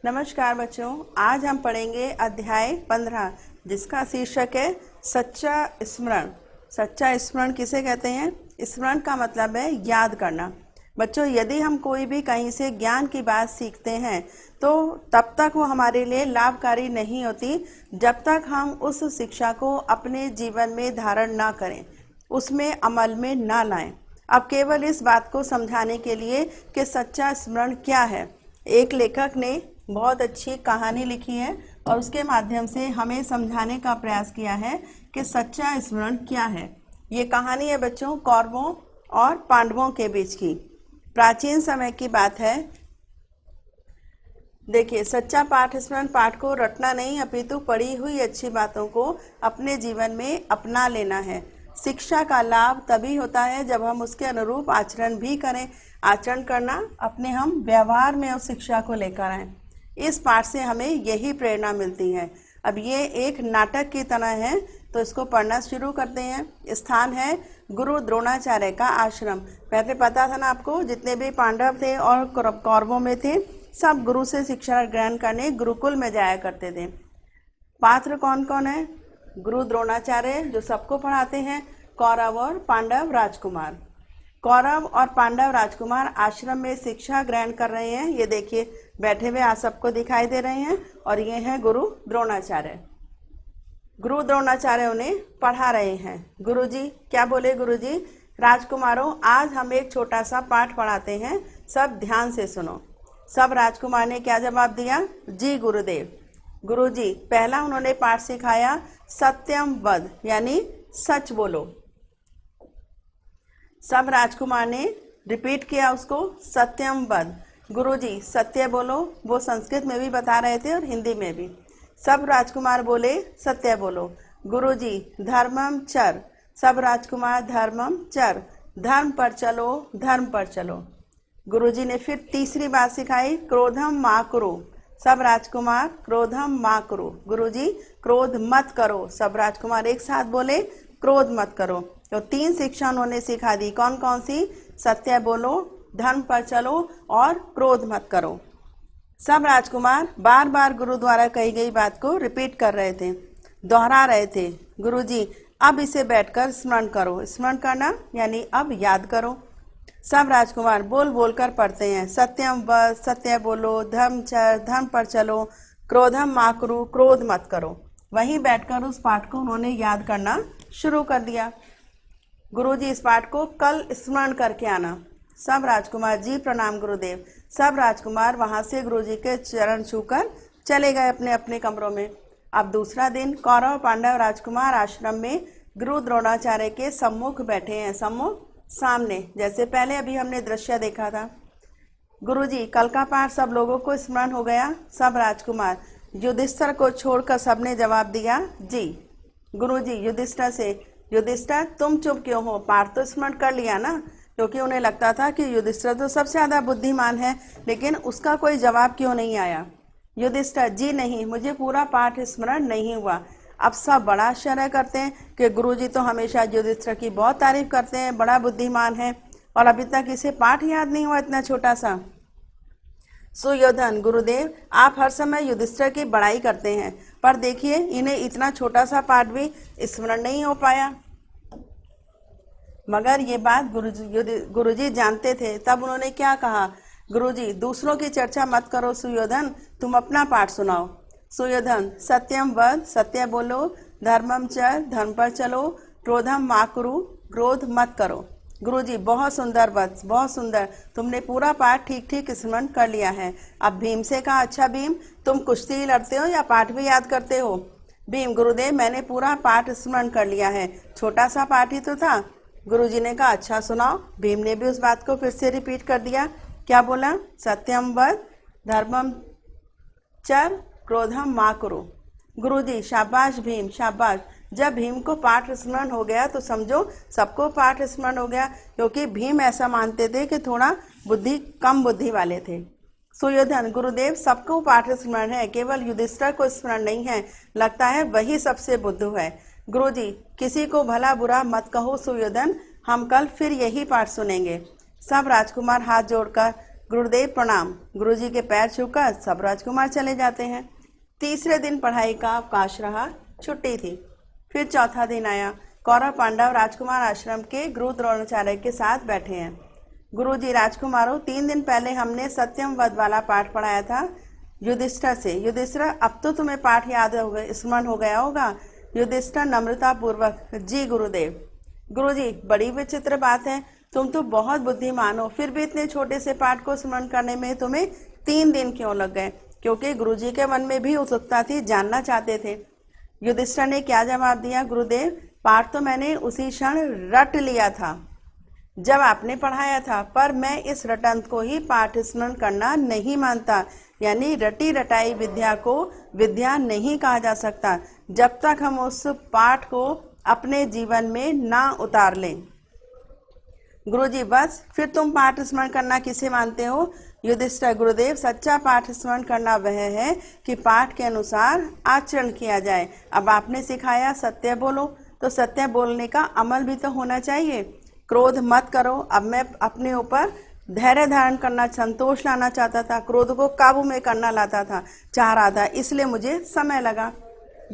नमस्कार बच्चों, आज हम पढ़ेंगे अध्याय 15 जिसका शीर्षक है सच्चा स्मरण। सच्चा स्मरण किसे कहते हैं? स्मरण का मतलब है याद करना। बच्चों, यदि हम कोई भी कहीं से ज्ञान की बात सीखते हैं तो तब तक वो हमारे लिए लाभकारी नहीं होती जब तक हम उस शिक्षा को अपने जीवन में धारण ना करें, उसमें अमल में ना लाएं। अब केवल इस बात को समझाने के लिए कि सच्चा स्मरण क्या है, एक लेखक ने बहुत अच्छी कहानी लिखी है और उसके माध्यम से हमें समझाने का प्रयास किया है कि सच्चा स्मरण क्या है। ये कहानी है बच्चों कौरवों और पांडवों के बीच की, प्राचीन समय की बात है। देखिए, सच्चा पाठ स्मरण पाठ को रटना नहीं अपितु पढ़ी हुई अच्छी बातों को अपने जीवन में अपना लेना है। शिक्षा का लाभ तभी होता है जब हम उसके अनुरूप आचरण भी करें। आचरण करना अपने हम व्यवहार में उस शिक्षा को लेकर आएं। इस पाठ से हमें यही प्रेरणा मिलती है। अब ये एक नाटक की तरह है तो इसको पढ़ना शुरू करते हैं। स्थान है गुरु द्रोणाचार्य का आश्रम। पहले पता था ना आपको, जितने भी पांडव थे और कौरवों में थे सब गुरु से शिक्षा ग्रहण करने गुरुकुल में जाया करते थे। पात्र कौन कौन है? गुरु द्रोणाचार्य जो सबको पढ़ाते हैं, कौरव और पांडव राजकुमार। कौरव और पांडव राजकुमार आश्रम में शिक्षा ग्रहण कर रहे हैं। ये देखिए बैठे हुए आप सबको दिखाई दे रहे हैं और ये हैं गुरु द्रोणाचार्य। गुरु द्रोणाचार्य उन्हें पढ़ा रहे हैं। गुरुजी क्या बोले? गुरुजी, राजकुमारों आज हम एक छोटा सा पाठ पढ़ाते हैं, सब ध्यान से सुनो। सब राजकुमार ने क्या जवाब दिया? जी गुरुदेव। गुरुजी पहला उन्होंने पाठ सिखाया सत्यम वद, यानी सच बोलो। सब राजकुमार ने रिपीट किया उसको, सत्यम वद। गुरुजी सत्य बोलो, वो संस्कृत में भी बता रहे थे और हिंदी में भी। सब राजकुमार बोले सत्य बोलो। गुरुजी धर्मम चर। सब राजकुमार धर्मम चर, धर्म पर चलो, धर्म पर चलो। गुरुजी ने फिर तीसरी बात सिखाई, क्रोधम मा करो। सब राजकुमार क्रोधम मा करो। गुरुजी क्रोध मत करो। सब राजकुमार एक साथ बोले क्रोध मत करो। तो 3 शिक्षा उन्होंने सिखा दी। कौन कौन सी? सत्य बोलो, धर्म पर चलो और क्रोध मत करो। सब राजकुमार बार बार गुरु द्वारा कही गई बात को रिपीट कर रहे थे, दोहरा रहे थे। गुरुजी अब इसे बैठकर स्मरण करो। स्मरण करना यानी अब याद करो। सब राजकुमार बोल बोल कर पढ़ते हैं, सत्यम वद, सत्य बोलो, धर्म चर, धर्म पर चलो, क्रोधम मा करो, क्रोध मत करो। वहीं बैठकर उस पाठ को उन्होंने याद करना शुरू कर दिया। गुरुजी इस पाठ को कल स्मरण करके आना। सब राजकुमार जी प्रणाम गुरुदेव। सब राजकुमार वहां से गुरुजी के चरण छूकर चले गए अपने अपने कमरों में। अब दूसरा दिन कौरव पांडव राजकुमार आश्रम में गुरु द्रोणाचार्य के सम्मुख बैठे हैं। सम्मुख सामने, जैसे पहले अभी हमने दृश्य देखा था। गुरुजी कल का पाठ सब लोगों को स्मरण हो गया? सब राजकुमार युधिष्ठिर को छोड़कर सबने जवाब दिया जी। गुरुजी युधिष्ठिर से, युधिष्ठिर तुम चुप क्यों हो? पाठ तो स्मरण कर लिया ना? क्योंकि उन्हें लगता था कि युधिष्ठिर तो सबसे ज़्यादा बुद्धिमान है, लेकिन उसका कोई जवाब क्यों नहीं आया? युधिष्ठिर जी नहीं, मुझे पूरा पाठ स्मरण नहीं हुआ। अब सब बड़ा आश्चर्य करते हैं कि गुरुजी तो हमेशा युधिष्ठिर की बहुत तारीफ करते हैं, बड़ा बुद्धिमान है, और अभी तक इसे पाठ याद नहीं हुआ इतना छोटा सा। सुयोधन गुरुदेव आप हर समय युधिष्ठिर की बड़ाई करते हैं, पर देखिए इन्हें इतना छोटा सा पाठ भी स्मरण नहीं हो पाया। मगर ये बात गुरुजी जानते थे। तब उन्होंने क्या कहा? गुरुजी दूसरों की चर्चा मत करो सुयोधन, तुम अपना पाठ सुनाओ। सुयोधन सत्यम वद, सत्य बोलो, धर्मम चर, धर्म पर चलो, क्रोधम मा करो, क्रोध मत करो। गुरुजी बहुत सुंदर वत्स, बहुत सुंदर, तुमने पूरा पाठ ठीक ठीक स्मरण कर लिया है। अब भीम से कहा, अच्छा भीम तुम कुश्ती लड़ते हो या पाठ भी याद करते हो? भीम गुरुदेव मैंने पूरा पाठ स्मरण कर लिया है, छोटा सा पाठ ही तो था। गुरुजी ने कहा अच्छा सुनाओ। भीम ने भी उस बात को फिर से रिपीट कर दिया। क्या बोला? सत्यम वद, धर्मम चर, क्रोधम मा करो। गुरुजी शाबाश भीम शाबाश। जब भीम को पाठ स्मरण हो गया तो समझो सबको पाठ स्मरण हो गया, क्योंकि भीम ऐसा मानते थे कि थोड़ा कम बुद्धि वाले थे। सुयोधन गुरुदेव सबको पाठ स्मरण है, केवल युधिष्ठिर को स्मरण नहीं है, लगता है वही सबसे बुद्धू है। गुरुजी किसी को भला बुरा मत कहो सुयोधन, हम कल फिर यही पाठ सुनेंगे। सब राजकुमार हाथ जोड़कर गुरुदेव प्रणाम। गुरुजी के पैर छूकर सब राजकुमार चले जाते हैं। तीसरे दिन पढ़ाई का अवकाश रहा, छुट्टी थी। फिर चौथा दिन आया। कौरव पांडव राजकुमार आश्रम के गुरु द्रोणाचार्य के साथ बैठे हैं। गुरुजी, राजकुमारों, 3 दिन पहले हमने सत्यम वध वाला पाठ पढ़ाया था युधिष्ठिर से। युधिष्ठिर, अब तो तुम्हें पाठ याद हो गया, स्मरण हो गया होगा। युधिष्ठिर नम्रता पूर्वक, जी गुरुदेव। गुरुजी, बड़ी विचित्र बात है, तुम तो बहुत बुद्धिमान हो, फिर भी इतने छोटे से पाठ को स्मरण करने में तुम्हें 3 दिन क्यों लग गए? क्योंकि गुरुजी के मन में भी उत्सुकता थी, जानना चाहते थे। युधिष्ठिर ने क्या जवाब दिया? गुरुदेव, पाठ तो मैंने उसी क्षण रट लिया था जब आपने पढ़ाया था, पर मैं इस रटंत को ही पाठ स्मरण करना नहीं मानता। यानी रटी रटाई विद्या को विद्या नहीं कहा जा सकता जब तक हम उस पाठ को अपने जीवन में ना उतार लें। गुरुजी, बस फिर तुम पाठ स्मरण करना किसे मानते हो? युधिष्ठिर, गुरुदेव, सच्चा पाठ स्मरण करना वह है कि पाठ के अनुसार आचरण किया जाए। अब आपने सिखाया सत्य बोलो, तो सत्य बोलने का अमल भी तो होना चाहिए। क्रोध मत करो। अब मैं अपने ऊपर धैर्य धारण करना, संतोष लाना चाहता था, क्रोध को काबू में करना चाह रहा था, इसलिए मुझे समय लगा।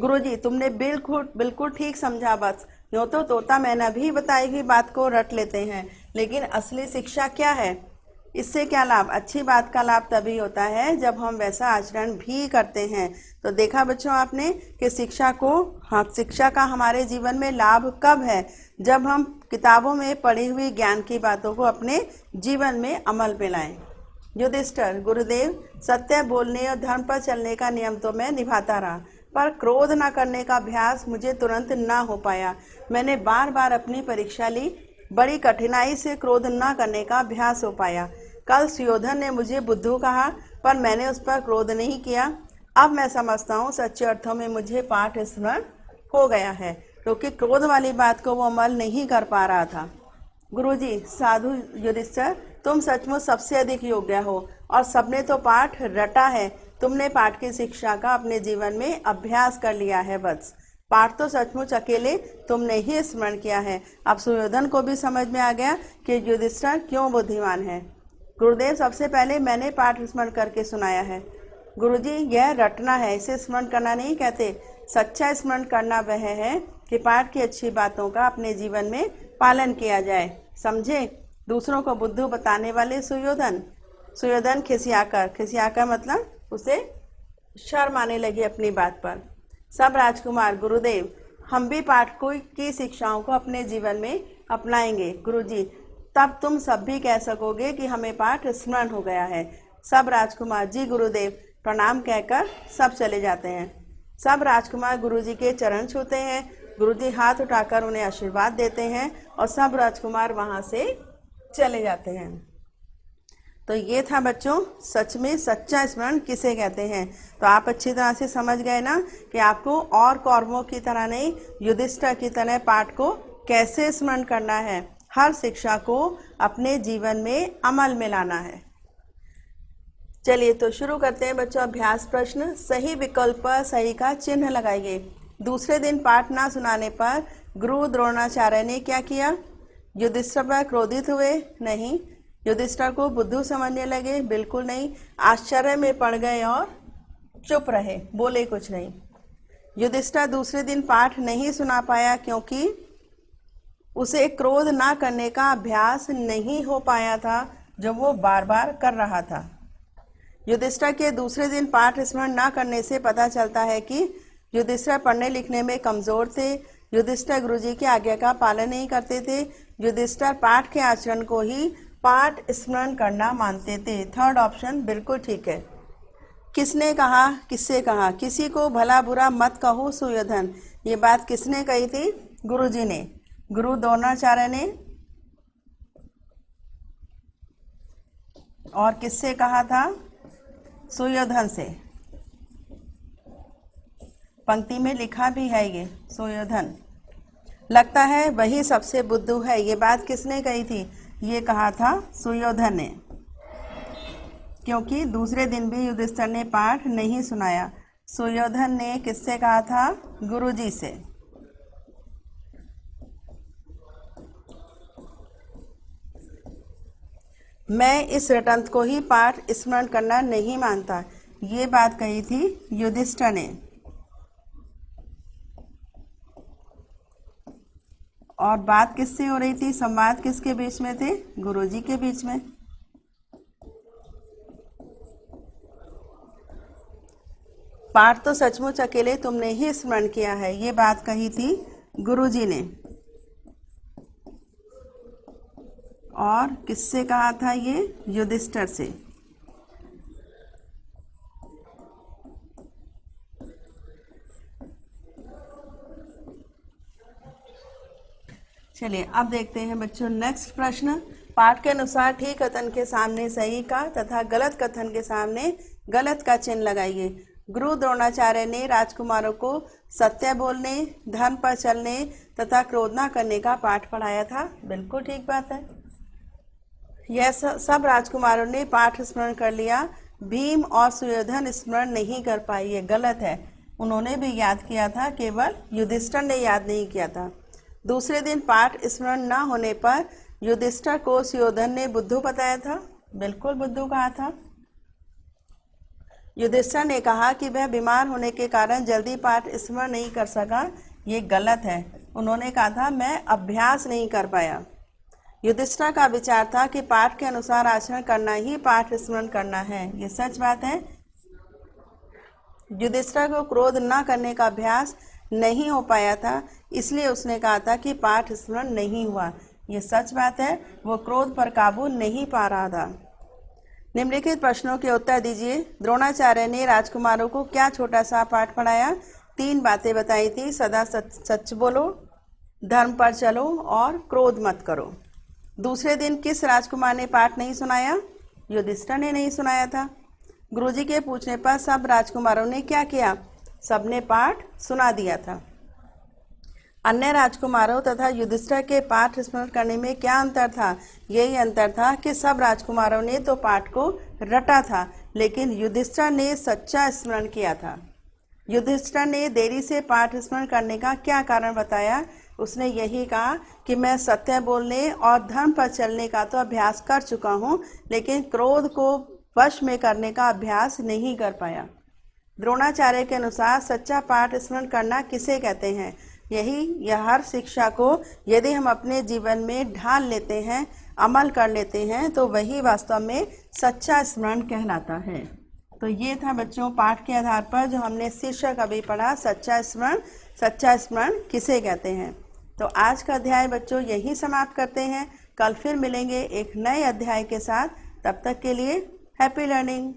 गुरुजी, तुमने बिल्कुल ठीक समझा। बस यूँ तो तोता मैना भी बताई हुई बात को रट लेते हैं, लेकिन असली शिक्षा क्या है? इससे क्या लाभ? अच्छी बात का लाभ तभी होता है जब हम वैसा आचरण भी करते हैं। तो देखा बच्चों आपने कि शिक्षा का हमारे जीवन में लाभ कब है? जब हम किताबों में पढ़ी हुई ज्ञान की बातों को अपने जीवन में अमल में लाएं। युधिष्ठिर, गुरुदेव, सत्य बोलने और धर्म पर चलने का नियम तो मैं निभाता रहा, पर क्रोध न करने का अभ्यास मुझे तुरंत ना हो पाया। मैंने बार बार अपनी परीक्षा ली, बड़ी कठिनाई से क्रोध न करने का अभ्यास हो पाया। कल सुयोधन ने मुझे बुद्धू कहा, पर मैंने उस पर क्रोध नहीं किया। अब मैं समझता हूँ सच्चे अर्थों में मुझे पाठ स्मरण हो गया है, क्योंकि क्रोध वाली बात को वो अमल नहीं कर पा रहा था। गुरुजी, साधु युधिष्ठिर, तुम सचमुच सबसे अधिक योग्य हो, और सबने तो पाठ रटा है। तुमने पाठ की शिक्षा का अपने जीवन में अभ्यास कर लिया है। बस पाठ तो सचमुच अकेले तुमने ही स्मरण किया है। अब सुयोधन को भी समझ में आ गया कि युधिष्ठिर क्यों बुद्धिमान है। गुरुदेव, सबसे पहले मैंने पाठ स्मरण करके सुनाया है। गुरुजी, यह रटना है, इसे स्मरण करना नहीं कहते। सच्चा स्मरण करना वह है कि पाठ की अच्छी बातों का अपने जीवन में पालन किया जाए। समझे? दूसरों को बुद्धू बताने वाले सुयोधन खिसियाकर मतलब उसे शर्म आने लगी अपनी बात पर। सब राजकुमार, गुरुदेव, हम भी पाठ की शिक्षाओं को अपने जीवन में अपनाएंगे। गुरुजी, तब तुम सब भी कह सकोगे कि हमें पाठ स्मरण हो गया है। सब राजकुमार, जी गुरुदेव, प्रणाम कहकर सब चले जाते हैं। सब राजकुमार गुरुजी के चरण छूते हैं। गुरुजी हाथ उठाकर उन्हें आशीर्वाद देते हैं और सब राजकुमार वहां से चले जाते हैं। तो ये था बच्चों, सच में सच्चा स्मरण किसे कहते हैं। तो आप अच्छी तरह से समझ गए ना कि आपको और कौरवों की तरह नहीं, युधिष्ठिर की तरह पाठ को कैसे स्मरण करना है। हर शिक्षा को अपने जीवन में अमल में लाना है। चलिए तो शुरू करते हैं बच्चों अभ्यास प्रश्न। सही विकल्प पर सही का चिन्ह लगाइए। दूसरे दिन पाठ ना सुनाने पर गुरु द्रोणाचार्य ने क्या किया? युधिष्ठिर पर क्रोधित हुए? नहीं। युधिष्ठिर को बुद्धू समझने लगे? बिल्कुल नहीं। आश्चर्य में पड़ गए और चुप रहे, बोले कुछ नहीं। युधिष्ठिर दूसरे दिन पाठ नहीं सुना पाया क्योंकि उसे क्रोध ना करने का अभ्यास नहीं हो पाया था जो वो बार बार कर रहा था। युधिष्ठिर के दूसरे दिन पाठ स्मरण ना करने से पता चलता है कि युधिष्ठिर पढ़ने लिखने में कमजोर थे। युधिष्ठिर गुरुजी की आज्ञा का पालन नहीं करते थे। युधिष्ठिर पाठ के आचरण को ही पाठ स्मरण करना मानते थे। थर्ड ऑप्शन बिल्कुल ठीक है। किसने कहा? किससे कहा? किसी को भला बुरा मत कहो सुयोधन। ये बात किसने कही थी? गुरुजी ने। गुरु द्रोणाचार्य ने। और किससे कहा था? सुयोधन से। पंक्ति में लिखा भी है ये सुयोधन। लगता है वही सबसे बुद्धू है। ये बात किसने कही थी? ये कहा था सुयोधन ने, क्योंकि दूसरे दिन भी युधिष्ठिर ने पाठ नहीं सुनाया। सुयोधन ने किससे कहा था? गुरुजी से। मैं इस रटंत को ही पाठ स्मरण करना नहीं मानता। ये बात कही थी युधिष्ठिर ने। और बात किससे हो रही थी, संवाद किसके बीच में थे, गुरुजी के बीच में। पाठ तो सचमुच अकेले तुमने ही स्मरण किया है, ये बात कही थी गुरुजी ने। और किससे कहा था ये, युधिष्ठिर से। चलिए अब देखते हैं बच्चों नेक्स्ट प्रश्न। पाठ के अनुसार ठीक कथन के सामने सही का तथा गलत कथन के सामने गलत का चिन्ह लगाइए। गुरु द्रोणाचार्य ने राजकुमारों को सत्य बोलने, धर्म पर चलने तथा क्रोध न करने का पाठ पढ़ाया था। बिल्कुल ठीक बात है। यह सब राजकुमारों ने पाठ स्मरण कर लिया, भीम और सुयोधन स्मरण नहीं कर पाए, ये गलत है। उन्होंने भी याद किया था, केवल युधिष्ठिर ने याद नहीं किया था। दूसरे दिन पाठ स्मरण न होने पर युधिष्ठिर को सुयोधन ने बुद्धू बताया था। बिल्कुल बुद्धू कहा था। युधिष्ठिर ने कहा कि वह बीमार होने के कारण जल्दी पाठ स्मरण नहीं कर सका, ये गलत है। उन्होंने कहा था मैं अभ्यास नहीं कर पाया। युधिष्ठिर का विचार था कि पाठ के अनुसार आचरण करना ही पाठ स्मरण करना है, ये सच बात है। युधिष्ठिर को क्रोध न करने का अभ्यास नहीं हो पाया था, इसलिए उसने कहा था कि पाठ स्मरण नहीं हुआ, ये सच बात है। वो क्रोध पर काबू नहीं पा रहा था। निम्नलिखित प्रश्नों के उत्तर दीजिए। द्रोणाचार्य ने राजकुमारों को क्या छोटा सा पाठ पढ़ाया? 3 बातें बताई थी, सदा सच बोलो, धर्म पर चलो और क्रोध मत करो। दूसरे दिन किस राजकुमार ने पाठ नहीं सुनाया? युधिष्ठिर ने नहीं सुनाया था। गुरुजी के पूछने पर सब राजकुमारों ने क्या किया? सबने पाठ सुना दिया था। अन्य राजकुमारों तथा युधिष्ठिर के पाठ स्मरण करने में क्या अंतर था? यही अंतर था कि सब राजकुमारों ने तो पाठ को रटा था, लेकिन युधिष्ठिर ने सच्चा स्मरण किया था। युधिष्ठिर ने देरी से पाठ स्मरण करने का क्या कारण बताया? उसने यही कहा कि मैं सत्य बोलने और धर्म पर चलने का तो अभ्यास कर चुका हूँ, लेकिन क्रोध को वश में करने का अभ्यास नहीं कर पाया। द्रोणाचार्य के अनुसार सच्चा पाठ स्मरण करना किसे कहते हैं? यह हर शिक्षा को यदि हम अपने जीवन में ढाल लेते हैं, अमल कर लेते हैं, तो वही वास्तव में सच्चा स्मरण कहलाता है। तो ये था बच्चों पाठ के आधार पर जो हमने शीर्षक अभी पढ़ा, सच्चा स्मरण। सच्चा स्मरण किसे कहते हैं? तो आज का अध्याय बच्चों यही समाप्त करते हैं। कल फिर मिलेंगे एक नए अध्याय के साथ। तब तक के लिए हैप्पी लर्निंग।